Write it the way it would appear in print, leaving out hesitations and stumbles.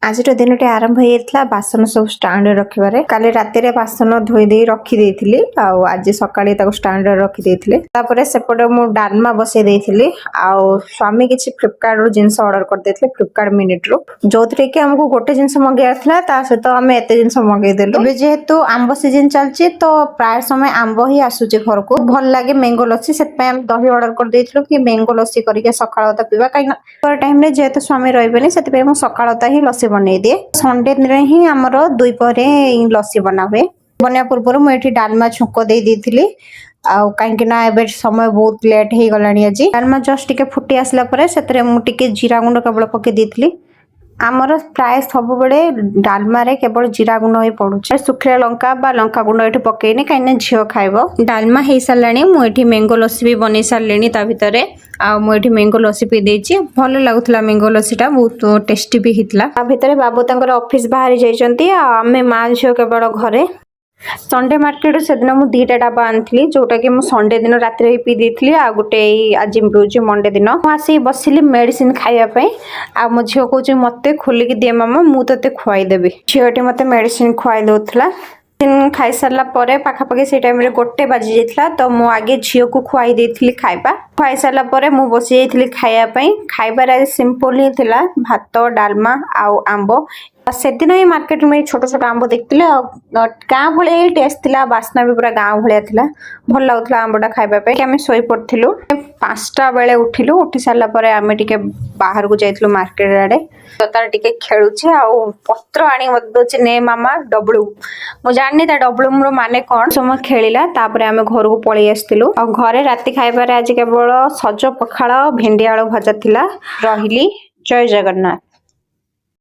आज दिन आरंभ होता बासन सब स्टाण्ड रखिबारे काली राति रे बासन धोई दे रखी देथिली आउ आज सकाळे ताको स्टाण्ड रखी देथिले तापरे सेपटे मु डालमा बसे देथिली आउ स्वामी किछि फ्लिपकार्ट रो जिंस ऑर्डर कर देथिले फ्लिपकार्ट मिनिट रो जोथरे के हमको गोटे जिंस मंगाया थला ता सहित हमें एते जिंस मंगाई देलु बे जेहेतु आंबो सीजन चलची तो प्राय समय आंबो ही आसुचे घर को भल लागे मैंगो लस्सी सेत पे हम दही ऑर्डर कर देथिलु कि मैंगो लस्सी करके सकाळता पीबा काई ना टाइम रे जेहेतु स्वामी रहबेनी सेत पे हम सकाळता ही लस्सी बनै दिए संडे रे ही हमर दुई परे लस्सी बना हुए बनिया पूर्व मुझे डालमा छुंक दे देथिली आउ कहीं ना एबे समय बहुत लेट हो गलानी आज डालमा जस्ट टिके फुटी आसला परे सेतरे मु टिके जीरा गुंड केवल पके देथिली आमर प्राय सब बड़े डालमा रे केवल जीरा गुंड ही पड़ुचे सुखिला लंका बा लंका गुंड एठी पकेनी कहीं झील खाइबो डालमा हे साराणी मुझे मैंगो लस्सी भी बनै सारे ता भितर मुझे मैंगो लस्सी पी देछि भल लागुला मैंगो लस्सीटा बहुत टेस्टी भी हितला ता भितर बाबू तांकर ऑफिस बाहर जाइछंती आमे मां झियो केवल घरे संडे मार्केट से दिन मु दीटा डाबा आनी जोटा कि मु संडे दिन रात पी देती आ गोटे आज पीऊँ मंडे दिन आसी बसिली मेडिसिन खायापी आ मो झील कौच मत खोलिकी दिए मामा मुझे खुआईदेवी झीलटी मत मेडिसिन खुआई दौला खाई सारा पाखापाखि से टाइम रे गोटे बाजी जाता तो मु आगे झील को खुआई देती खाइबा खुआई सारा पर मु बसी जाइली खायापी खाइबार सिंपल ही थिला भात डालमा आउ आंबो से दिन ही मार्केट में छोट छोट आंब देखते गाँ भाई टेस्ट थिला बास्ना भी पूरा गाँ भाया थिला भल लगुला आंबटा खाइबा आम शोई पड़ू 5टा बेले उठिलु उठी सारा पर आम टे बाहर को जाइलु मार्केट आड़े तो तार टिके खेलुचे आ पत्र आनी मत दे ने मामा डब्लू मु जानी डब्लू माने कौन समय खेला तापर आम घर को पलि आसलु घरे राति खाइबार आज केवल सज पखाड़ भेंडी आलू भजा थिला रहिली जय जगन्नाथ।